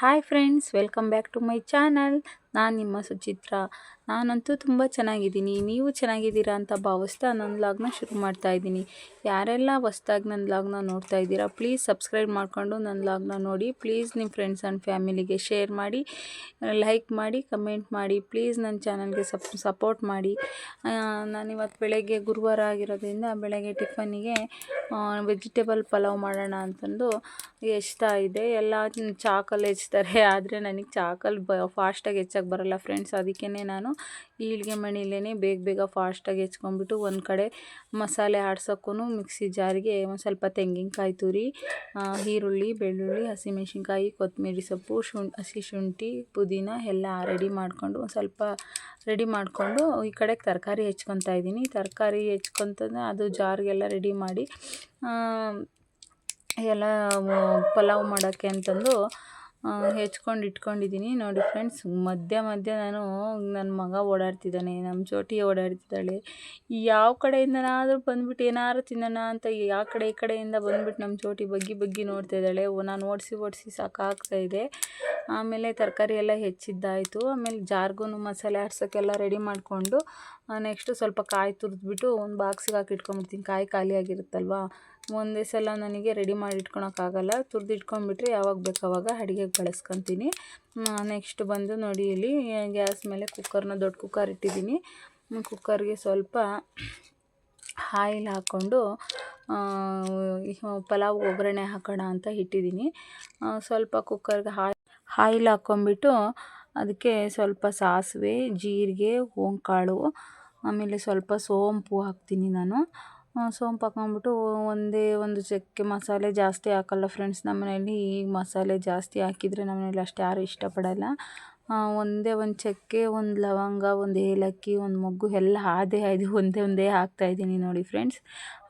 Hi friends, welcome back to my channel. ನಾನು ನಿಮ್ಮ ಸುಚಿತ್ರ. ನಾನಂತೂ ತುಂಬ ಚೆನ್ನಾಗಿದ್ದೀನಿ. ನೀವು ಚೆನ್ನಾಗಿದ್ದೀರಾ ಅಂತ ಭಾವಿಸ್ತಾ ನನ್ನ ವ್ಲಾಗ್ನ ಶುರು ಮಾಡ್ತಾ ಇದ್ದೀನಿ. ಯಾರೆಲ್ಲ ಹೊಸ್ದಾಗಿ ನನ್ನ ವ್ಲಾಗ್ನ ನೋಡ್ತಾ ಇದ್ದೀರಾ, ಪ್ಲೀಸ್ ಸಬ್ಸ್ಕ್ರೈಬ್ ಮಾಡಿಕೊಂಡು ನನ್ನ ವ್ಲಾಗ್ನ ನೋಡಿ. ಪ್ಲೀಸ್ ನಿಮ್ಮ ಫ್ರೆಂಡ್ಸ್ ಆ್ಯಂಡ್ ಫ್ಯಾಮಿಲಿಗೆ ಶೇರ್ ಮಾಡಿ, ಲೈಕ್ ಮಾಡಿ, ಕಮೆಂಟ್ ಮಾಡಿ. ಪ್ಲೀಸ್ ನನ್ನ ಚಾನಲ್ಗೆ ಸಪೋರ್ಟ್ ಮಾಡಿ. ನಾನಿವತ್ತು ಬೆಳಗ್ಗೆ ಗುರುವಾರ ಆಗಿರೋದ್ರಿಂದ ಬೆಳಗ್ಗೆ ಟಿಫನ್ನಿಗೆ ವೆಜಿಟೇಬಲ್ ಪಲಾವ್ ಮಾಡೋಣ ಅಂತಂದು ಹೆಚ್ತಾ ಇದೆ. ಎಲ್ಲ ಚಾಕಲ್ಲಿ ಹೆಚ್ತಾರೆ, ಆದರೆ ನನಗೆ ಚಾಕಲ್ಲಿ ಫಾಸ್ಟಾಗಿ ಹೆಚ್ಚಕ್ಕೆ ಬರೋಲ್ಲ ಫ್ರೆಂಡ್ಸ್. ಅದಕ್ಕೇ ನಾನು ಈಳ್ಗೆ ಮಣಿಲೇ ಬೇಗ ಫಾಸ್ಟಾಗಿ ಹೆಚ್ಕೊಂಡ್ಬಿಟ್ಟು ಒಂದು ಕಡೆ ಮಸಾಲೆ ಆಡ್ಸೋಕ್ಕೂ ಮಿಕ್ಸಿ ಜಾರಿಗೆ ಒಂದು ಸ್ವಲ್ಪ ತೆಂಗಿನಕಾಯಿ ತುರಿ, ಈರುಳ್ಳಿ, ಬೆಳ್ಳುಳ್ಳಿ, ಹಸಿಮೆಣ್ಸಿನ್ಕಾಯಿ, ಕೊತ್ತಂಬರಿ ಸೊಪ್ಪು, ಹಸಿ ಶುಂಠಿ, ಪುದೀನ ಎಲ್ಲ ರೆಡಿ ಮಾಡಿಕೊಂಡು ಒಂದು ಸ್ವಲ್ಪ ರೆಡಿ ಮಾಡಿಕೊಂಡು ಈ ಕಡೆಗೆ ತರಕಾರಿ ಹೆಚ್ಕೊತಾ ಇದ್ದೀನಿ. ತರಕಾರಿ ಹೆಚ್ಕೊತಂದ್ರೆ ಅದು ಜಾರಿಗೆಲ್ಲ ರೆಡಿ ಮಾಡಿ ಎಲ್ಲ ಪಲಾವ್ ಮಾಡೋಕ್ಕೆ ಅಂತಂದು ಹೆಚ್ಕೊಂಡು ಇಟ್ಕೊಂಡಿದ್ದೀನಿ. ನೋಡಿ ಫ್ರೆಂಡ್ಸ್, ಮಧ್ಯ ನಾನು ನನ್ನ ಮಗ ಓಡಾಡ್ತಿದ್ದಾನೆ, ನಮ್ಮ ಚೋಟಿ ಓಡಾಡ್ತಿದ್ದಾಳೆ. ಯಾವ ಕಡೆಯಿಂದನಾದರೂ ಬಂದ್ಬಿಟ್ಟು ಏನಾದ್ರು ತಿನ್ನೋಣ ಅಂತ ಯಾವ ಕಡೆ ಈ ಕಡೆಯಿಂದ ಬಂದ್ಬಿಟ್ಟು ನಮ್ಮ ಚೋಟಿ ಬಗ್ಗಿ ನೋಡ್ತಾ ಇದ್ದಾಳೆ. ನಾನು ಓಡಿಸಿ ಸಾಕಾಗ್ತಾಯಿದೆ. ಆಮೇಲೆ ತರಕಾರಿ ಎಲ್ಲ ಹೆಚ್ಚಿದ್ದಾಯಿತು. ಆಮೇಲೆ ಜಾರ್ಗೂ ಮಸಾಲೆ ಆಡ್ಸೋಕ್ಕೆಲ್ಲ ರೆಡಿ ಮಾಡಿಕೊಂಡು ನೆಕ್ಸ್ಟು ಸ್ವಲ್ಪ ಕಾಯಿ ತುರಿದ್ಬಿಟ್ಟು ಒಂದು ಬಾಕ್ಸಿಗೆ ಹಾಕಿ ಇಟ್ಕೊಂಡ್ಬಿಡ್ತೀನಿ. ಕಾಯಿ ಖಾಲಿ ಆಗಿರುತ್ತಲ್ವ, ಒಂದೇ ಸಲ ನನಗೆ ರೆಡಿ ಮಾಡಿ ಇಟ್ಕೊಳಕ್ಕಾಗಲ್ಲ. ತುರಿದು ಇಟ್ಕೊಂಡ್ಬಿಟ್ರೆ ಯಾವಾಗ ಬೇಕು ಆವಾಗ ಅಡುಗೆಗೆ ಬಳಸ್ಕೊತೀನಿ. ನೆಕ್ಸ್ಟ್ ಬಂದು ನೋಡಿ, ಇಲ್ಲಿ ಗ್ಯಾಸ್ ಮೇಲೆ ದೊಡ್ಡ ಕುಕ್ಕರ್ ಇಟ್ಟಿದ್ದೀನಿ. ಕುಕ್ಕರ್ಗೆ ಸ್ವಲ್ಪ ಆಯಿಲ್ ಹಾಕ್ಕೊಂಡು ಪಲಾವ್ ಒಗ್ಗರಣೆ ಹಾಕೋಣ ಅಂತ ಇಟ್ಟಿದ್ದೀನಿ. ಸ್ವಲ್ಪ ಕುಕ್ಕರ್ಗೆ ಆಯಿಲ್ ಹಾಕ್ಕೊಂಬಿಟ್ಟು ಅದಕ್ಕೆ ಸ್ವಲ್ಪ ಸಾಸಿವೆ, ಜೀರಿಗೆ, ಓಂಕಾಳು, ಆಮೇಲೆ ಸ್ವಲ್ಪ ಸೋಂಪು ಹಾಕ್ತೀನಿ ನಾನು. ಸೋಂಪು ಹಾಕ್ಕೊಂಬಿಟ್ಟು ಒಂದೇ ಒಂದು ಚಕ್ಕೆ, ಮಸಾಲೆ ಜಾಸ್ತಿ ಹಾಕಲ್ಲ ಫ್ರೆಂಡ್ಸ್ ನಮ್ಮ ಮನೆಯಲ್ಲಿ. ಈಗ ಮಸಾಲೆ ಜಾಸ್ತಿ ಹಾಕಿದರೆ ನಮ್ಮ ಮನೇಲಿ ಅಷ್ಟು ಯಾರು ಇಷ್ಟಪಡಲ್ಲ. ಒಂದೇ ಒಂದು ಚಕ್ಕೆ, ಒಂದು ಲವಂಗ, ಒಂದು ಏಲಕ್ಕಿ, ಒಂದು ಮೊಗ್ಗು ಎಲ್ಲ ಒಂದೇ ಹಾಕ್ತಾಯಿದ್ದೀನಿ ನೋಡಿ ಫ್ರೆಂಡ್ಸ್.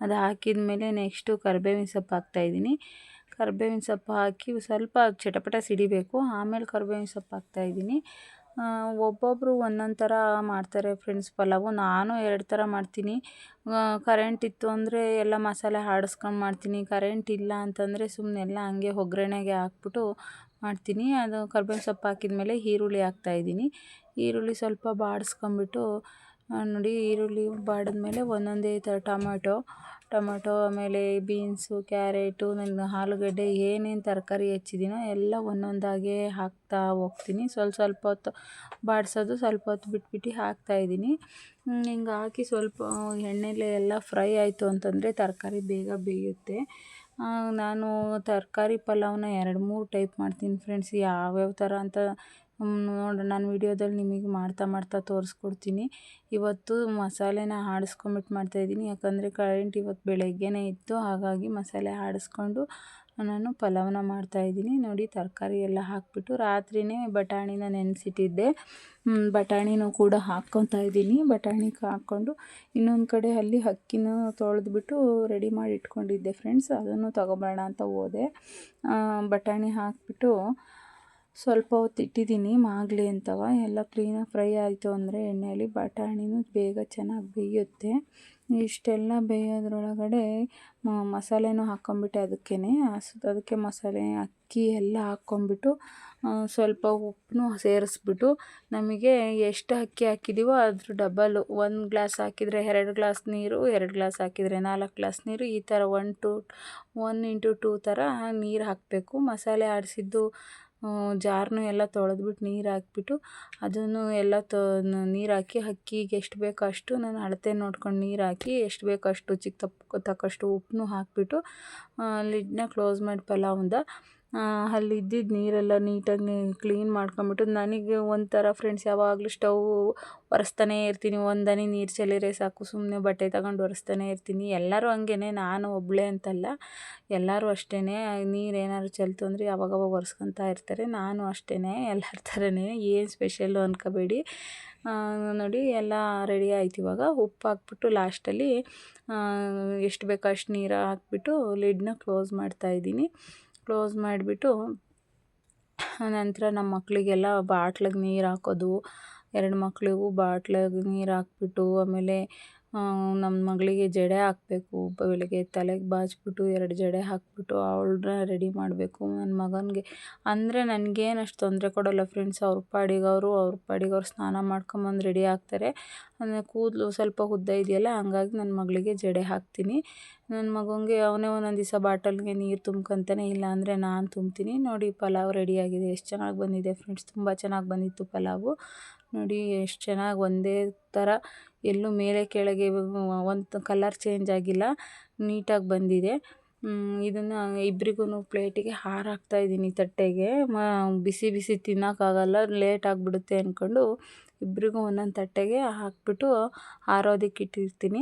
ಅದು ಹಾಕಿದ ಮೇಲೆ ನೆಕ್ಸ್ಟು ಕರಿಬೇವಿನ ಸೊಪ್ಪು ಹಾಕ್ತಾಯಿದ್ದೀನಿ. ಕರಿಬೇವಿನ ಸೊಪ್ಪು ಹಾಕಿ ಸ್ವಲ್ಪ ಚಟಪಟ ಸಿಡಿಬೇಕು, ಆಮೇಲೆ ಕರಿಬೇವಿನ ಸೊಪ್ಪು ಹಾಕ್ತಾಯಿದ್ದೀನಿ. ಒಬ್ಬೊಬ್ಬರು ಒಂದೊಂದು ಥರ ಮಾಡ್ತಾರೆ ಫ್ರೆಂಡ್ಸ್ ಪಲಾವು. ನಾನು 2 ಥರ ಮಾಡ್ತೀನಿ. ಕರೆಂಟ್ ಇತ್ತು ಅಂದರೆ ಎಲ್ಲ ಮಸಾಲೆ ಆಡಿಸ್ಕೊಂಡು ಮಾಡ್ತೀನಿ. ಕರೆಂಟ್ ಇಲ್ಲ ಅಂತಂದರೆ ಸುಮ್ಮನೆ ಎಲ್ಲ ಹಂಗೆ ಒಗ್ಗರಣೆಗೆ ಹಾಕ್ಬಿಟ್ಟು ಮಾಡ್ತೀನಿ. ಅದು ಕರಿಬೇವಿನ ಸೊಪ್ಪು ಹಾಕಿದ್ಮೇಲೆ ಈರುಳ್ಳಿ ಹಾಕ್ತಾಯಿದ್ದೀನಿ. ಈರುಳ್ಳಿ ಸ್ವಲ್ಪ ಬಾಡಿಸ್ಕೊಂಬಿಟ್ಟು ನೋಡಿ, ಈರುಳ್ಳಿ ಬಾಡಿದ್ಮೇಲೆ ಒಂದೊಂದೇ ಥರ ಟೊಮೆಟೊ, ಆಮೇಲೆ ಬೀನ್ಸು, ಕ್ಯಾರೆಟು, ನನ್ನ ಆಲೂಗಡ್ಡೆ, ಏನೇನು ತರಕಾರಿ ಹೆಚ್ಚಿದ್ದೀನೋ ಎಲ್ಲ ಒಂದೊಂದಾಗೆ ಹಾಕ್ತಾ ಹೋಗ್ತೀನಿ. ಸ್ವಲ್ಪ ಹೊತ್ತು ಬಾಡಿಸೋದು, ಸ್ವಲ್ಪ ಹೊತ್ತು ಬಿಟ್ಬಿಟ್ಟು ಹಾಕ್ತಾಯಿದ್ದೀನಿ. ಹಿಂಗೆ ಹಾಕಿ ಸ್ವಲ್ಪ ಎಣ್ಣೆಲೆ ಎಲ್ಲ ಫ್ರೈ ಆಯಿತು ಅಂತಂದರೆ ತರಕಾರಿ ಬೇಗ ಬೇಯುತ್ತೆ. ನಾನು ತರಕಾರಿ ಪಲಾವ್ನ 2-3 ಟೈಪ್ ಮಾಡ್ತೀನಿ ಫ್ರೆಂಡ್ಸ್. ಯಾವ್ಯಾವ ಥರ ಅಂತ ನೋಡಿ ನಾನು ವಿಡಿಯೋದಲ್ಲಿ ನಿಮಗೆ ಮಾಡ್ತಾ ತೋರಿಸ್ಕೊಡ್ತೀನಿ. ಇವತ್ತು ಮಸಾಲೆನ ಆಡಿಸ್ಕೊಂಬಿಟ್ಟು ಮಾಡ್ತಾಯಿದ್ದೀನಿ, ಯಾಕಂದರೆ ಕರೆಂಟ್ ಇವತ್ತು ಬೆಳಗ್ಗೆನೇ ಇತ್ತು. ಹಾಗಾಗಿ ಮಸಾಲೆ ಆಡಿಸ್ಕೊಂಡು ನಾನು ಪಲಾವ್ನ ಮಾಡ್ತಾಯಿದ್ದೀನಿ. ನೋಡಿ, ತರಕಾರಿ ಎಲ್ಲ ಹಾಕ್ಬಿಟ್ಟು ರಾತ್ರಿಯೇ ಬಟಾಣಿನ ನೆನೆಸಿಟ್ಟಿದ್ದೆ. ಬಟಾಣಿನೂ ಕೂಡ ಹಾಕ್ಕೊತಾ ಇದ್ದೀನಿ. ಬಟಾಣಿಗೆ ಹಾಕ್ಕೊಂಡು ಇನ್ನೊಂದು ಕಡೆ ಅಲ್ಲಿ ಅಕ್ಕಿನ ತೊಳೆದ್ಬಿಟ್ಟು ರೆಡಿ ಮಾಡಿ ಇಟ್ಕೊಂಡಿದ್ದೆ ಫ್ರೆಂಡ್ಸ್. ಅದನ್ನು ತೊಗೊಬರೋಣ ಅಂತ ಹೋದೆ. ಬಟಾಣಿ ಹಾಕ್ಬಿಟ್ಟು ಸ್ವಲ್ಪ ಹೊತ್ತು ಇಟ್ಟಿದ್ದೀನಿ ಮಾಗಲಿ ಅಂತವ. ಎಲ್ಲ ಕ್ಲೀನಾಗಿ ಫ್ರೈ ಆಯಿತು ಅಂದರೆ ಎಣ್ಣೆಯಲ್ಲಿ ಬಟಾಣಿನೂ ಬೇಗ ಚೆನ್ನಾಗಿ ಬೇಯುತ್ತೆ. ಇಷ್ಟೆಲ್ಲ ಬೇಯೋದ್ರೊಳಗಡೆ ಮಸಾಲೆನೂ ಹಾಕ್ಕೊಂಬಿಟ್ಟೆ. ಅದಕ್ಕೆ ಮಸಾಲೆ, ಅಕ್ಕಿ ಎಲ್ಲ ಹಾಕ್ಕೊಂಬಿಟ್ಟು ಸ್ವಲ್ಪ ಉಪ್ಪನ್ನು ಸೇರಿಸ್ಬಿಟ್ಟು, ನಮಗೆ ಎಷ್ಟು ಅಕ್ಕಿ ಹಾಕಿದ್ದೀವೋ ಅದ್ರ ಡಬಲ್ಲು, 1 ಗ್ಲಾಸ್ ಹಾಕಿದರೆ 2 ಗ್ಲಾಸ್ ನೀರು, 2 ಗ್ಲಾಸ್ ಹಾಕಿದರೆ 4 ಗ್ಲಾಸ್ ನೀರು, ಈ ಥರ 1 into 2 ಥರ ನೀರು ಹಾಕಬೇಕು. ಮಸಾಲೆ ಆಡಿಸಿದ್ದು ಜಾರನ್ನು ಎಲ್ಲ ತೊಳೆದ್ಬಿಟ್ಟು ನೀರು ಹಾಕ್ಬಿಟ್ಟು ಅದನ್ನು ಎಲ್ಲ ನೀರು ಹಾಕಿ ಅಕ್ಕಿಗೆ ಎಷ್ಟು ಬೇಕೋ ಅಷ್ಟು ನಾನು ಅಳತೆ ನೋಡ್ಕೊಂಡು ನೀರು ಹಾಕಿ, ಎಷ್ಟು ಬೇಕೋ ಅಷ್ಟು ತಕ್ಕಷ್ಟು ಉಪ್ಪನ್ನು ಹಾಕಿಬಿಟ್ಟು ಲಿಡ್ನ ಕ್ಲೋಸ್ ಮಾಡಿ ಪಲಾವ್ದ ಅಲ್ಲಿ ಇದ್ದಿದ್ದು ನೀರೆಲ್ಲ ನೀಟಾಗಿ ಕ್ಲೀನ್ ಮಾಡ್ಕೊಂಬಿಟ್ಟು, ನನಗೆ ಒಂಥರ ಫ್ರೆಂಡ್ಸ್ ಯಾವಾಗಲೂ ಸ್ಟವ್ ಒರೆಸ್ತಾನೇ ಇರ್ತೀನಿ. ಒಂದನಿ ನೀರು ಚೆಲ್ಲಿದ್ರೆ ಸಾಕು, ಸುಮ್ಮನೆ ಬಟ್ಟೆ ತಗೊಂಡು ಒರೆಸ್ತಾನೇ ಇರ್ತೀನಿ. ಎಲ್ಲರೂ ಹಂಗೇ, ನಾನು ಒಬ್ಬಳೇ ಅಂತಲ್ಲ, ಎಲ್ಲರೂ ಅಷ್ಟೇ. ನೀರು ಏನಾದ್ರು ಚೆಲ್ತು ಅಂದರೆ ಅವಾಗವಾಗ ಒರೆಸ್ಕೊತಾ ಇರ್ತಾರೆ. ನಾನು ಅಷ್ಟೇ, ಎಲ್ಲರ ಥರನೇ, ಏನು ಸ್ಪೆಷಲ್ಲು ಅಂದ್ಕೋಬೇಡಿ. ನೋಡಿ, ಎಲ್ಲ ರೆಡಿ ಆಯ್ತು. ಇವಾಗ ಉಪ್ಪು ಹಾಕ್ಬಿಟ್ಟು ಲಾಸ್ಟಲ್ಲಿ ಎಷ್ಟು ಬೇಕೋ ಅಷ್ಟು ನೀರು ಹಾಕ್ಬಿಟ್ಟು ಲಿಡ್ನ ಕ್ಲೋಸ್ ಮಾಡ್ತಾಯಿದ್ದೀನಿ. ಕ್ಲೋಸ್ ಮಾಡಿಬಿಟ್ಟು ನಂತರ ನಮ್ಮ ಮಕ್ಕಳಿಗೆಲ್ಲ ಬಾಟ್ಲಿಗೆ ನೀರು ಹಾಕೋದು, 2 ಮಕ್ಕಳಿಗೂ ಬಾಟ್ಲಿಗೆ ನೀರು ಹಾಕ್ಬಿಟ್ಟು, ಆಮೇಲೆ ನಮ್ಮ ಮಗಳಿಗೆ ಜಡೆ ಹಾಕಬೇಕು. ಬೆಳಗ್ಗೆ ತಲೆಗೆ ಬಾಚ್ಬಿಟ್ಟು 2 ಜಡೆ ಹಾಕ್ಬಿಟ್ಟು ಅವಳನ್ನ ರೆಡಿ ಮಾಡಬೇಕು. ನನ್ನ ಮಗನಿಗೆ ಅಂದರೆ ನನಗೇನು ಅಷ್ಟು ತೊಂದರೆ ಕೊಡೋಲ್ಲ ಫ್ರೆಂಡ್ಸ್. ಅವ್ರ ಪಾಡಿಗೆ ಅವ್ರು ಸ್ನಾನ ಮಾಡ್ಕೊಂಬಂದು ರೆಡಿ ಆಗ್ತಾರೆ. ಅಂದರೆ ಕೂದಲು ಸ್ವಲ್ಪ ಉದ್ದ ಇದೆಯಲ್ಲ, ಹಂಗಾಗಿ ನನ್ನ ಮಗಳಿಗೆ ಜಡೆ ಹಾಕ್ತೀನಿ. ನನ್ನ ಮಗನಿಗೆ ಅವನೇ ಒಂದೊಂದು ದಿವಸ ಬಾಟಲ್ಗೆ ನೀರು ತುಂಬ್ಕೊತಾನೆ, ಇಲ್ಲ ಅಂದರೆ ನಾನು ತುಂಬ್ತೀನಿ. ನೋಡಿ ಪಲಾವ್ ರೆಡಿಯಾಗಿದೆ. ಎಷ್ಟು ಚೆನ್ನಾಗಿ ಬಂದಿದೆ ಫ್ರೆಂಡ್ಸ್, ತುಂಬ ಚೆನ್ನಾಗಿ ಬಂದಿತ್ತು ಪಲಾವು. ನೋಡಿ ಎಷ್ಟು ಚೆನ್ನಾಗಿ ಒಂದೇ ಥರ ಎಲ್ಲೂ ಮೇಲೆ ಕೆಳಗೆ ಒಂದು ಕಲರ್ ಚೇಂಜ್ ಆಗಿಲ್ಲ, ನೀಟಾಗಿ ಬಂದಿದೆ. ಇದನ್ನು ಇಬ್ರಿಗೂ ಪ್ಲೇಟಿಗೆ ಹಾರಾಕ್ತಾಯಿದ್ದೀನಿ, ತಟ್ಟೆಗೆ. ಬಿಸಿ ಬಿಸಿ ತಿನ್ನೋಕ್ಕಾಗಲ್ಲ, ಲೇಟ್ ಆಗಿಬಿಡುತ್ತೆ ಅಂದ್ಕೊಂಡು ಇಬ್ರಿಗೂ ಒಂದೊಂದು ತಟ್ಟೆಗೆ ಹಾಕ್ಬಿಟ್ಟು ಆರೋದಕ್ಕೆ ಇಟ್ಟಿರ್ತೀನಿ.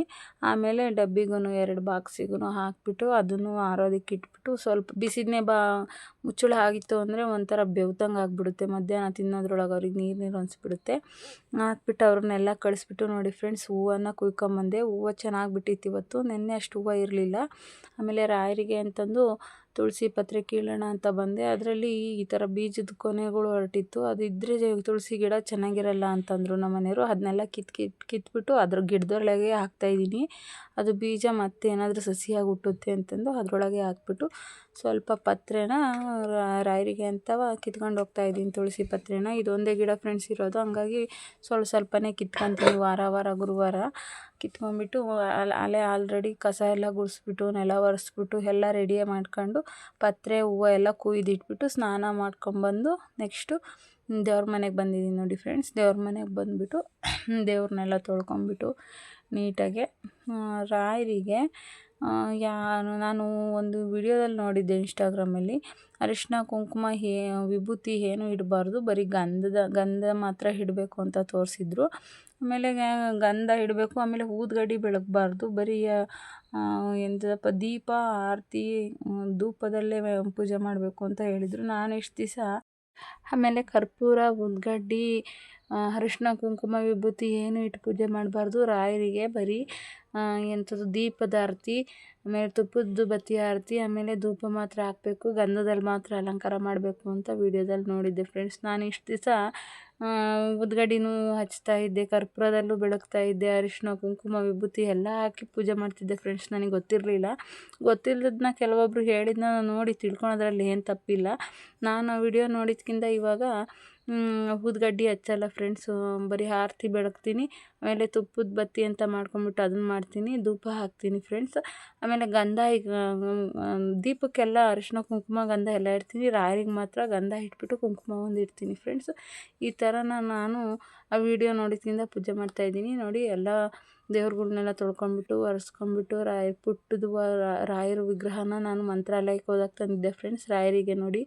ಆಮೇಲೆ ಡಬ್ಬಿಗೂ 2 ಬಾಕ್ಸಿಗೂ ಹಾಕ್ಬಿಟ್ಟು ಅದನ್ನು ಆರೋದಕ್ಕೆ ಇಟ್ಬಿಟ್ಟು ಸ್ವಲ್ಪ ಬಿಸಿದನ್ನೇ ಮುಚ್ಚಳ ಆಗಿತ್ತು ಅಂದರೆ ಒಂಥರ ಬೆವ್ತಂಗೆ ಆಗಿಬಿಡುತ್ತೆ. ಮಧ್ಯಾಹ್ನ ತಿನ್ನೋದ್ರೊಳಗೆ ಅವ್ರಿಗೆ ನೀರು ಅನಿಸ್ಬಿಡುತ್ತೆ. ಹಾಕ್ಬಿಟ್ಟು ಅವ್ರನ್ನೆಲ್ಲ ಕಳಿಸ್ಬಿಟ್ಟು ನೋಡಿ ಫ್ರೆಂಡ್ಸ್, ಹೂವನ್ನು ಕುಯ್ಕೊಂಬಂದೆ. ಹೂವು ಚೆನ್ನಾಗಿ ಬಿಟ್ಟಿತ್ತು ಇವತ್ತು, ನೆನ್ನೆ ಅಷ್ಟು ಹೂವು ಇರಲಿಲ್ಲ. ಆಮೇಲೆ ರಾಯರಿಗೆ ಅಂತಂದು ತುಳಸಿ ಪತ್ರೆ ಕೀಳೋಣ ಅಂತ ಬಂದೆ. ಅದರಲ್ಲಿ ಈ ಥರ ಬೀಜದ ಕೊನೆಗಳು ಹೊರಟಿತ್ತು. ಅದು ಇದ್ದರೆ ತುಳಸಿ ಗಿಡ ಚೆನ್ನಾಗಿರಲ್ಲ ಅಂತಂದರು ನಮ್ಮ ಮನೆಯವರು. ಅದನ್ನೆಲ್ಲ ಕಿತ್ಬಿಟ್ಟು ಅದ್ರ ಗಿಡದೊಳಗೆ ಹಾಕ್ತಾಯಿದ್ದೀನಿ. ಅದು ಬೀಜ ಮತ್ತೆ ಏನಾದರೂ ಸಸಿಯಾಗಿ ಹುಟ್ಟುತ್ತೆ ಅಂತಂದು ಅದರೊಳಗೆ ಹಾಕ್ಬಿಟ್ಟು ಸ್ವಲ್ಪ ಪತ್ರೆನ ರಾಯರಿಗೆ ಅಂತ ಕಿತ್ಕೊಂಡು ಹೋಗ್ತಾಯಿದ್ದೀನಿ. ತುಳಸಿ ಪತ್ರೆನ ಇದೊಂದೇ ಗಿಡ ಫ್ರೆಂಡ್ಸ್ ಇರೋದು, ಹಂಗಾಗಿ ಸ್ವಲ್ಪನೇ ಕಿತ್ಕೊತೀನಿ. ವಾರ ಗುರುವಾರ ಕಿತ್ಕೊಂಡ್ಬಿಟ್ಟು ಅಲ್ಲೇ ಆಲ್ರೆಡಿ ಕಸ ಎಲ್ಲ ಗುಡಿಸ್ಬಿಟ್ಟು ನೆಲ ಒರೆಸ್ಬಿಟ್ಟು ಎಲ್ಲ ರೆಡಿ ಮಾಡ್ಕೊಂಡು ಪತ್ರೆ ಹೂವು ಎಲ್ಲ ಕುಯ್ದಿಟ್ಬಿಟ್ಟು ಸ್ನಾನ ಮಾಡ್ಕೊಂಬಂದು ನೆಕ್ಸ್ಟು ದೇವ್ರ ಮನೆಗೆ ಬಂದಿದ್ದೀನಿ ನೋಡಿ ಫ್ರೆಂಡ್ಸ್. ದೇವ್ರ ಮನೆಗೆ ಬಂದುಬಿಟ್ಟು ದೇವ್ರನ್ನೆಲ್ಲ ತೊಳ್ಕೊಂಬಿಟ್ಟು ನೀಟಾಗೆ ರಾಯರಿಗೆ ನಾನು ಒಂದು ವಿಡಿಯೋದಲ್ಲಿ ನೋಡಿದ್ದೆ ಇನ್ಸ್ಟಾಗ್ರಾಮಲ್ಲಿ, ಅರಿಶಿನ ಕುಂಕುಮ ವಿಭೂತಿ ಏನೂ ಇಡಬಾರ್ದು, ಬರೀ ಗಂಧ ಮಾತ್ರ ಇಡಬೇಕು ಅಂತ ತೋರಿಸಿದ್ರು. ಆಮೇಲೆ ಗಂಧ ಇಡಬೇಕು, ಆಮೇಲೆ ಊದುಗಡ್ಡಿ ಬೆಳಗಬಾರ್ದು, ಬರೀ ಎಂಥದಪ್ಪ ದೀಪ ಆರತಿ ಧೂಪದಲ್ಲೇ ಪೂಜೆ ಮಾಡಬೇಕು ಅಂತ ಹೇಳಿದರು. ನಾನು ಇಷ್ಟು ದಿವಸ ಆಮೇಲೆ ಕರ್ಪೂರ ಊದುಗಡ್ಡಿ ಅರಿಶಿನ ಕುಂಕುಮ ವಿಭೂತಿ ಏನು ಇಟ್ಟು ಪೂಜೆ ಮಾಡಬಾರ್ದು ರಾಯರಿಗೆ, ಬರೀ ಎಂಥದ್ದು ದೀಪದ ಆರತಿ, ಆಮೇಲೆ ತುಪ್ಪದ ಬತ್ತಿ ಆರತಿ, ಆಮೇಲೆ ಧೂಪ ಮಾತ್ರ ಹಾಕಬೇಕು, ಗಂಧದಲ್ಲಿ ಮಾತ್ರ ಅಲಂಕಾರ ಮಾಡಬೇಕು ಅಂತ ವಿಡಿಯೋದಲ್ಲಿ ನೋಡಿದ್ದೆ ಫ್ರೆಂಡ್ಸ್. ನಾನು ಇಷ್ಟು ದಿವಸ ಊದುಗಡ್ಡಿನೂ ಹಚ್ತಾ ಇದ್ದೆ, ಕರ್ಪೂರದಲ್ಲೂ ಬೆಳಗ್ತಾ ಇದ್ದೆ, ಅರಿಶಿನ ಕುಂಕುಮ ವಿಭೂತಿ ಎಲ್ಲ ಹಾಕಿ ಪೂಜೆ ಮಾಡ್ತಿದ್ದೆ ಫ್ರೆಂಡ್ಸ್. ನನಗೆ ಗೊತ್ತಿಲ್ಲದನ್ನ ಕೆಲವೊಬ್ಬರು ಹೇಳಿದ್ನ ನೋಡಿ ತಿಳ್ಕೊಳೋದ್ರಲ್ಲಿ ಏನು ತಪ್ಪಿಲ್ಲ. ನಾನು ಆ ವಿಡಿಯೋ ನೋಡಿದ್ಕಿಂತ ಇವಾಗ ಊದುಗಡ್ಡಿ ಹಚ್ಚಲ್ಲ ಫ್ರೆಂಡ್ಸು, ಬರೀ ಆರತಿ ಬೆಳಗ್ತೀನಿ. ಆಮೇಲೆ ತುಪ್ಪದ ಬತ್ತಿ ಅಂತ ಮಾಡ್ಕೊಂಬಿಟ್ಟು ಅದನ್ನು ಮಾಡ್ತೀನಿ, ಧೂಪ ಹಾಕ್ತೀನಿ ಫ್ರೆಂಡ್ಸ್. ಆಮೇಲೆ ಗಂಧ ದೀಪಕ್ಕೆಲ್ಲ ಅರಿಶಿನ ಕುಂಕುಮ ಗಂಧ ಎಲ್ಲ ಇಡ್ತೀನಿ, ರಾಯರಿಗೆ ಮಾತ್ರ ಗಂಧ ಇಟ್ಬಿಟ್ಟು ಕುಂಕುಮ ಒಂದು ಇಡ್ತೀನಿ ಫ್ರೆಂಡ್ಸ್. ಈ ಥರ ನಾನು ಆ ವಿಡಿಯೋ ನೋಡಿದ್ಕಿಂತ ಪೂಜೆ ಮಾಡ್ತಾಯಿದ್ದೀನಿ. ನೋಡಿ ಎಲ್ಲ ದೇವ್ರುಗಳ್ನೆಲ್ಲ ತೊಳ್ಕೊಂಬಿಟ್ಟು ಒರೆಸ್ಕೊಂಬಿಟ್ಟು ಪುಟ್ಟದು ರಾಯರ ವಿಗ್ರಹನ ನಾನು ಮಂತ್ರಾಲಯಕ್ಕೆ ಹೋದಾಗ ತಂದಿದ್ದೆ ಫ್ರೆಂಡ್ಸ್. ರಾಯರಿಗೆ ನೋಡಿ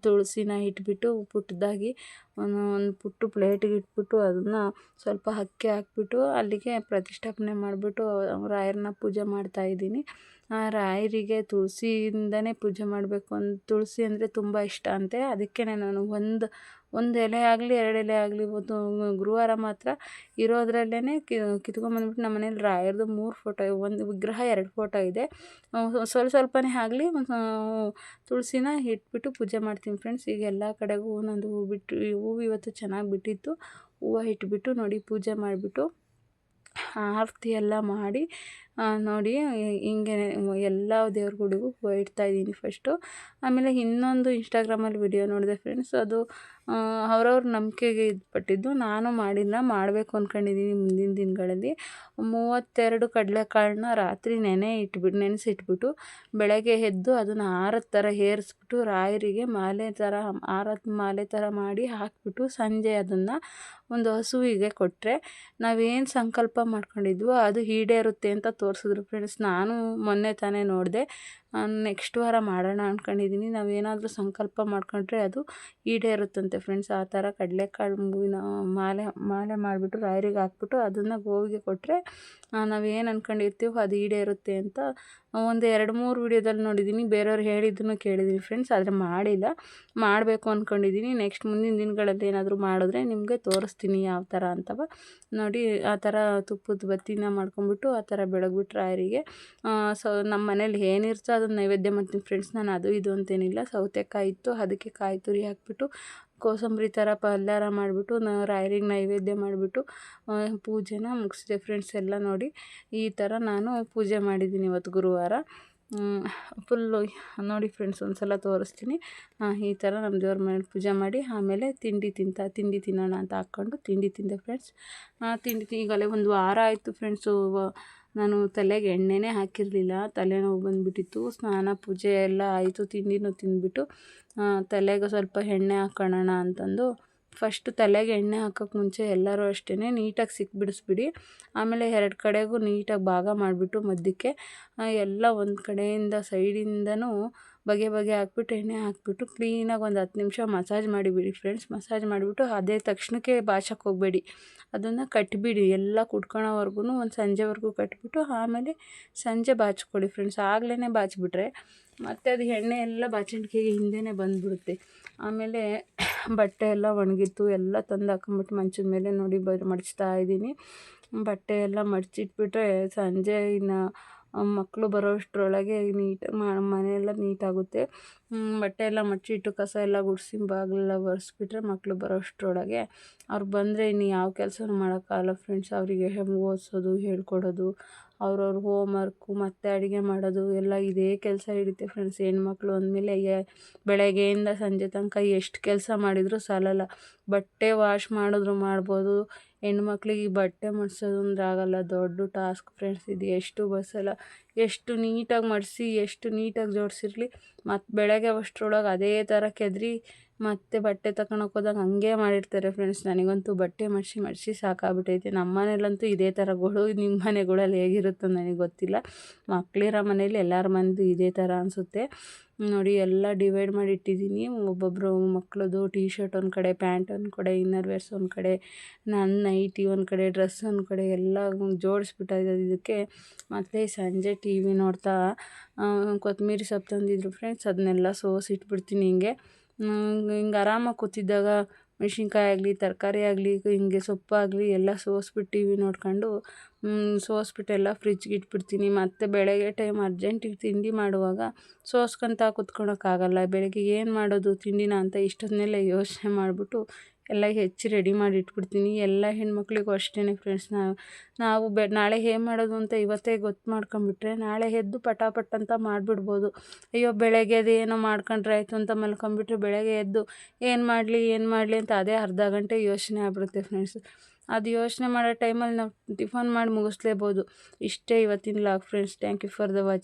ತುಳಸಿನ ಇಟ್ಬಿಟ್ಟು ಪುಟ್ಟದಾಗಿ ಒಂದು ಪುಟ್ಟ ಪ್ಲೇಟಿಗೆ ಇಟ್ಬಿಟ್ಟು ಅದನ್ನು ಸ್ವಲ್ಪ ಅಕ್ಕಿ ಹಾಕ್ಬಿಟ್ಟು ಅಲ್ಲಿಗೆ ಪ್ರತಿಷ್ಠಾಪನೆ ಮಾಡಿಬಿಟ್ಟು ರಾಯರನ್ನ ಪೂಜೆ ಮಾಡ್ತಾಯಿದ್ದೀನಿ. ರಾಯರಿಗೆ ತುಳಸಿಯಿಂದನೇ ಪೂಜೆ ಮಾಡಬೇಕು ತುಳಸಿ ಅಂದರೆ ತುಂಬ ಇಷ್ಟ ಅಂತೆ. ಅದಕ್ಕೆ ನಾನು ಒಂದು ಎಲೆ ಆಗಲಿ 2 ಎಲೆ ಆಗಲಿ ಗುರುವಾರ ಮಾತ್ರ ಇರೋದ್ರಲ್ಲೇ ಕಿತ್ಕೊಂಡ್ಬಂದ್ಬಿಟ್ಟು ನಮ್ಮ ಮನೇಲಿ ರಾಯರದು 3 ಫೋಟೋ, ಒಂದು ವಿಗ್ರಹ 2 ಫೋಟೋ ಇದೆ, ಸ್ವಲ್ಪನೇ ಆಗಲಿ ತುಳಸಿನ ಇಟ್ಬಿಟ್ಟು ಪೂಜೆ ಮಾಡ್ತೀನಿ ಫ್ರೆಂಡ್ಸ್. ಈಗ ಎಲ್ಲ ಕಡೆಗೂ ಒಂದೊಂದು ಹೂವು ಬಿಟ್ಟು, ಹೂವು ಇವತ್ತು ಚೆನ್ನಾಗಿ ಬಿಟ್ಟಿತ್ತು, ಹೂವು ಇಟ್ಬಿಟ್ಟು ನೋಡಿ ಪೂಜೆ ಮಾಡಿಬಿಟ್ಟು ಆರತಿ ಎಲ್ಲ ಮಾಡಿ ನೋಡಿ ಹಿಂಗೆ ಎಲ್ಲ ದೇವ್ರುಗಳಿಗೂ ಹೂವು ಇಡ್ತಾಯಿದ್ದೀನಿ ಫಸ್ಟು. ಆಮೇಲೆ ಇನ್ನೊಂದು ಇನ್ಸ್ಟಾಗ್ರಾಮಲ್ಲಿ ವಿಡಿಯೋ ನೋಡಿದೆ ಫ್ರೆಂಡ್ಸ್, ಅದು ಅವ್ರವ್ರ ನಂಬಿಕೆಗೆ ಪಟ್ಟಿದ್ದು, ನಾನು ಮಾಡಿಲ್ಲ, ಮಾಡಬೇಕು ಅಂದ್ಕೊಂಡಿದ್ದೀನಿ ಮುಂದಿನ ದಿನಗಳಲ್ಲಿ. 32 ಕಡಲೆಕಾಳನ್ನ ರಾತ್ರಿ ನೆನೆಸಿಟ್ಬಿಟ್ಟು ಬೆಳಗ್ಗೆ ಎದ್ದು ಅದನ್ನು ಹಾರದ ಥರ ಏರಿಸ್ಬಿಟ್ಟು ರಾಯರಿಗೆ ಮಾಲೆ ಥರ ಮಾಡಿ ಹಾಕಿಬಿಟ್ಟು ಸಂಜೆ ಅದನ್ನು ಒಂದು ಹಸುವಿಗೆ ಕೊಟ್ಟರೆ ನಾವೇನು ಸಂಕಲ್ಪ ಮಾಡ್ಕೊಂಡಿದ್ವೋ ಅದು ಈಡೇರುತ್ತೆ ಅಂತ ತೋರಿಸಿದ್ರು ಫ್ರೆಂಡ್ಸ್. ನಾನು ಮೊನ್ನೆ ತಾನೇ ನೋಡಿದೆ, ನೆಕ್ಸ್ಟ್ ವಾರ ಮಾಡೋಣ ಅಂದ್ಕೊಂಡಿದ್ದೀನಿ. ನಾವೇನಾದರೂ ಸಂಕಲ್ಪ ಮಾಡ್ಕೊಂಡ್ರೆ ಅದು ಈಡೇರುತ್ತಂತೆ ಫ್ರೆಂಡ್ಸ್. ಆ ಥರ ಕಡಲೆಕಾಳು ಹೂವಿನ ಮಾಲೆ ಮಾಡಿಬಿಟ್ಟು ರಾಯರಿಗೆ ಹಾಕ್ಬಿಟ್ಟು ಅದನ್ನು ಗೋವಿಗೆ ಕೊಟ್ಟರೆ ನಾವೇನು ಅಂದ್ಕೊಂಡಿರ್ತೀವೋ ಅದು ಈಡೇರುತ್ತೆ ಅಂತ ಒಂದು 2-3 ವಿಡಿಯೋದಲ್ಲಿ ನೋಡಿದ್ದೀನಿ. ಬೇರೆಯವ್ರು ಹೇಳಿದ್ದನ್ನು ಕೇಳಿದ್ದೀನಿ ಫ್ರೆಂಡ್ಸ್, ಆದರೆ ಮಾಡಿಲ್ಲ. ಮಾಡಬೇಕು ಅಂದ್ಕೊಂಡಿದ್ದೀನಿ. ನೆಕ್ಸ್ಟ್ ಮುಂದಿನ ದಿನಗಳಲ್ಲಿ ಏನಾದರೂ ಮಾಡಿದ್ರೆ ನಿಮಗೆ ತೋರಿಸ್ತೀನಿ ಯಾವ ಥರ ಅಂತವ. ನೋಡಿ ಆ ಥರ ತುಪ್ಪದ ಬತ್ತಿನ ಮಾಡ್ಕೊಂಬಿಟ್ಟು ಆ ಥರ ಬೆಳಗ್ಬಿಟ್ಟು ರಾಯರಿಗೆ ನಮ್ಮ ಮನೇಲಿ ಏನಿರ್ತೋ ಬೇಕಾದನ್ನು ನೈವೇದ್ಯ ಮಾಡ್ತೀನಿ ಫ್ರೆಂಡ್ಸ್. ನಾನು ಅದು ಇದು ಅಂತೇನಿಲ್ಲ. ಸೌತೆಕಾಯಿ ಇತ್ತು, ಅದಕ್ಕೆ ಕಾಯಿ ತುರಿ ಹಾಕ್ಬಿಟ್ಟು ಕೋಸಂಬರಿ ಥರ ಪಲ್ಯಾರ ಮಾಡಿಬಿಟ್ಟು ರಾಯರಿಗೆ ನೈವೇದ್ಯ ಮಾಡಿಬಿಟ್ಟು ಪೂಜೆನ ಮುಗಿಸಿದೆ ಫ್ರೆಂಡ್ಸ್. ಎಲ್ಲ ನೋಡಿ ಈ ಥರ ನಾನು ಪೂಜೆ ಮಾಡಿದ್ದೀನಿ ಇವತ್ತು ಗುರುವಾರ. ಫುಲ್ಲು ನೋಡಿ ಫ್ರೆಂಡ್ಸ್, ಒಂದು ಸಲ ತೋರಿಸ್ತೀನಿ. ಈ ಥರ ನಮ್ಮ ದೇವ್ರ ಮನೇಲಿ ಪೂಜೆ ಮಾಡಿ ಆಮೇಲೆ ತಿಂಡಿ ತಿನ್ನೋಣ ಅಂತ ಹಾಕ್ಕೊಂಡು ತಿಂಡಿ ತಿಂದೆ ಫ್ರೆಂಡ್ಸ್. ಈಗಲೇ ಒಂದು ವಾರ ಆಯಿತು ಫ್ರೆಂಡ್ಸು. ನಾನು ತಲೆಗೆ ಎಣ್ಣೆನೇ ಹಾಕಿರಲಿಲ್ಲ, ತಲೆನೋವು ಬಂದುಬಿಟ್ಟಿತ್ತು. ಸ್ನಾನ ಪೂಜೆ ಎಲ್ಲ ಆಯಿತು, ತಿಂಡಿನೂ ತಿಂದ್ಬಿಟ್ಟು ತಲೆಗೆ ಸ್ವಲ್ಪ ಎಣ್ಣೆ ಹಾಕ್ಕೊಳ್ಳೋಣ ಅಂತಂದು ಫಸ್ಟು ತಲೆಗೆ ಎಣ್ಣೆ ಹಾಕೋಕ್ಕೆ ಮುಂಚೆ ಎಲ್ಲರೂ ಅಷ್ಟೇ ನೀಟಾಗಿ ಸಿಕ್ಬಿಡಿಸ್ಬಿಡಿ. ಆಮೇಲೆ 2 ಕಡೆಗೂ ನೀಟಾಗಿ ಭಾಗ ಮಾಡಿಬಿಟ್ಟು ಮಧ್ಯಕ್ಕೆ ಎಲ್ಲ ಒಂದು ಕಡೆಯಿಂದ ಸೈಡಿಂದನೂ ಬಗೆ ಹಾಕ್ಬಿಟ್ಟು ಎಣ್ಣೆ ಹಾಕ್ಬಿಟ್ಟು ಕ್ಲೀನಾಗಿ ಒಂದು 10 ನಿಮಿಷ ಮಸಾಜ್ ಮಾಡಿಬಿಡಿ ಫ್ರೆಂಡ್ಸ್. ಮಸಾಜ್ ಮಾಡಿಬಿಟ್ಟು ಅದೇ ತಕ್ಷಣಕ್ಕೆ ಬಾಚಕ್ಕೆ ಹೋಗಬೇಡಿ, ಅದನ್ನು ಕಟ್ಟಿಬಿಡಿ. ಎಲ್ಲ ಕುಟ್ಕೊಳ್ಳೋವರೆಗೂ ಒಂದು ಸಂಜೆವರೆಗೂ ಕಟ್ಬಿಟ್ಟು ಆಮೇಲೆ ಸಂಜೆ ಬಾಚ್ಕೊಳ್ಳಿ ಫ್ರೆಂಡ್ಸ್. ಆಗಲೇ ಬಾಚಿಬಿಟ್ರೆ ಮತ್ತು ಅದು ಎಣ್ಣೆ ಎಲ್ಲ ಬಾಚಣಿಕೆಗೆ ಹಿಂದೆಯೇ ಬಂದುಬಿಡುತ್ತೆ. ಆಮೇಲೆ ಬಟ್ಟೆ ಎಲ್ಲ ಒಣಗಿತ್ತು, ಎಲ್ಲ ತಂದು ಹಾಕೊಂಬಿಟ್ಟು ಮಂಚದ ಮೇಲೆ ನೋಡಿ ಮಡಚ್ತಾ ಇದ್ದೀನಿ. ಬಟ್ಟೆ ಎಲ್ಲ ಮಡಚಿಟ್ಬಿಟ್ರೆ ಸಂಜೆ ಇನ್ನು ಮಕ್ಕಳು ಬರೋ ಅಷ್ಟರೊಳಗೆ ಮನೆಯೆಲ್ಲ ನೀಟಾಗುತ್ತೆ. ಬಟ್ಟೆ ಎಲ್ಲ ಮಡಚಿಟ್ಟು ಕಸ ಎಲ್ಲ ಗುಡಿಸಿ ಬಾಗಿಲೆಲ್ಲ ಒರೆಸ್ಬಿಟ್ರೆ ಮಕ್ಕಳು ಬರೋ ಅಷ್ಟರೊಳಗೆ ಅವ್ರು ಬಂದರೆ ಇನ್ನು ಯಾವ ಕೆಲಸನೂ ಮಾಡೋಕ್ಕಾಗಲ್ಲ ಫ್ರೆಂಡ್ಸ್. ಅವರಿಗೆ ಓದಿಸೋದು, ಹೇಳ್ಕೊಡೋದು, ಅವ್ರವ್ರ ಹೋಮ್ವರ್ಕು ಮತ್ತು ಅಡುಗೆ ಮಾಡೋದು ಎಲ್ಲ ಇದೇ ಕೆಲಸ ಹಿಡಿತೆ ಫ್ರೆಂಡ್ಸ್. ಹೆಣ್ಮಕ್ಳು ಅಂದಮೇಲೆ ಬೆಳಗ್ಗೆಯಿಂದ ಸಂಜೆ ತನಕ ಎಷ್ಟು ಕೆಲಸ ಮಾಡಿದರೂ ಸಾಲಲ್ಲ. ಬಟ್ಟೆ ವಾಶ್ ಮಾಡಿದ್ರು ಮಾಡ್ಬೋದು, ಹೆಣ್ಮಕ್ಳಿಗೆ ಬಟ್ಟೆ ಮಡ್ಸೋದು ಅಂದ್ರೆ ಆಗೋಲ್ಲ, ದೊಡ್ಡ ಟಾಸ್ಕ್ ಫ್ರೆಂಡ್ಸ್ ಇದು. ಎಷ್ಟು ಬಸ್ಸಲ್ಲ, ಎಷ್ಟು ನೀಟಾಗಿ ಮಡಿಸಿ ಎಷ್ಟು ನೀಟಾಗಿ ಜೋಡಿಸಿರ್ಲಿ ಮತ್ತು ಬೆಳಗ್ಗೆ ಅಷ್ಟರೊಳಗೆ ಅದೇ ಥರ ಕೆದರಿ ಮತ್ತು ಬಟ್ಟೆ ತಗೊಳಕ್ಕೆ ಹೋದಾಗ ಹಂಗೆ ಮಾಡಿರ್ತಾರೆ ಫ್ರೆಂಡ್ಸ್. ನನಗಂತೂ ಬಟ್ಟೆ ಮಡಿಸಿ ಸಾಕಾಗ್ಬಿಟ್ಟೈತೆ. ನಮ್ಮ ಮನೇಲಂತೂ ಇದೇ ಥರ ಗೋಳು. ನಿಮ್ಮ ಮನೆಗಳಲ್ಲಿ ಹೇಗಿರುತ್ತೋ ನನಗೆ ಗೊತ್ತಿಲ್ಲ. ಮಕ್ಕಳಿರೋ ಮನೇಲಿ ಎಲ್ಲರ ಮನೇದು ಇದೇ ಥರ ಅನಿಸುತ್ತೆ ನೋಡಿ. ಎಲ್ಲ ಡಿವೈಡ್ ಮಾಡಿ ಇಟ್ಟಿದ್ದೀನಿ. ಒಬ್ಬೊಬ್ಬರು ಮಕ್ಕಳದು ಟೀ ಶರ್ಟ್ ಒಂದು ಕಡೆ, ಪ್ಯಾಂಟ್ ಒಂದು ಕಡೆ, ಇನ್ನರ್ ವೇರ್ಸ್ ಒಂದು ಕಡೆ, ನನ್ನ ನೈಟಿ ಒಂದು ಕಡೆ, ಡ್ರೆಸ್ ಒಂದು ಕಡೆ ಎಲ್ಲ ಜೋಡಿಸ್ಬಿಟ್ಟಿದ್ದು. ಇದಕ್ಕೆ ಮತ್ತು ಸಂಜೆ ಟಿ ವಿ ನೋಡ್ತಾ ಕೊತ್ತಂಬರಿ ಸೊಪ್ಪು ತಂದಿದ್ರು ಫ್ರೆಂಡ್ಸ್, ಅದನ್ನೆಲ್ಲ ಸೋಸಿಟ್ಬಿಡ್ತೀನಿ ಹಿಂಗೆ ಆರಾಮಾಗಿ ಕೂತಿದ್ದಾಗ. ಮೆಣಸಿನ್ಕಾಯಿ ಆಗಲಿ, ತರಕಾರಿ ಆಗಲಿ, ಹಿಂಗೆ ಸೊಪ್ಪಾಗಲಿ ಎಲ್ಲ ಸೋಸ್ಬಿಟ್ಟು ಟಿ ವಿ ನೋಡ್ಕೊಂಡು ಸೋಸ್ಬಿಟ್ಟು ಎಲ್ಲ ಫ್ರಿಜ್ಗೆ ಇಟ್ಬಿಡ್ತೀನಿ. ಮತ್ತು ಬೆಳಗ್ಗೆ ಟೈಮ್ ಅರ್ಜೆಂಟಿಗೆ ತಿಂಡಿ ಮಾಡುವಾಗ ಸೋಸ್ಕೊತ ಕುತ್ಕೊಳಕ್ಕಾಗಲ್ಲ. ಬೆಳಗ್ಗೆ ಏನು ಮಾಡೋದು ತಿಂಡಿನ ಅಂತ ಇಷ್ಟೊತ್ತನ್ನೆಲ್ಲ ಯೋಚನೆ ಮಾಡಿಬಿಟ್ಟು ಎಲ್ಲ ಹೆಚ್ಚಿ ರೆಡಿ ಮಾಡಿ ಇಟ್ಬಿಡ್ತೀನಿ. ಎಲ್ಲ ಹೆಣ್ಮಕ್ಳಿಗೂ ಅಷ್ಟೇ ಫ್ರೆಂಡ್ಸ್. ನಾವು ನಾಳೆ ಏನು ಮಾಡೋದು ಅಂತ ಇವತ್ತೇ ಗೊತ್ತು ಮಾಡ್ಕೊಂಬಿಟ್ರೆ ನಾಳೆ ಎದ್ದು ಪಟಾಪಟ್ ಅಂತ ಮಾಡಿಬಿಡ್ಬೋದು. ಅಯ್ಯೋ ಬೆಳಗ್ಗೆ ಅದೇನೋ ಮಾಡ್ಕೊಂಡ್ರೆ ಆಯಿತು ಅಂತ ಮಲ್ಕೊಂಬಿಟ್ರೆ ಬೆಳಗ್ಗೆ ಎದ್ದು ಏನು ಮಾಡಲಿ ಅಂತ ಅದೇ ಅರ್ಧ ಗಂಟೆ ಯೋಚನೆ ಆಗ್ಬಿಡುತ್ತೆ ಫ್ರೆಂಡ್ಸ್. ಅದು ಯೋಚನೆ ಮಾಡೋ ಟೈಮಲ್ಲಿ ನಾವು ಟಿಫನ್ ಮಾಡಿ ಮುಗಿಸ್ಲೇಬೋದು. ಇಷ್ಟೇ ಇವತ್ತಿನ vlog friends. Thank you for the watching.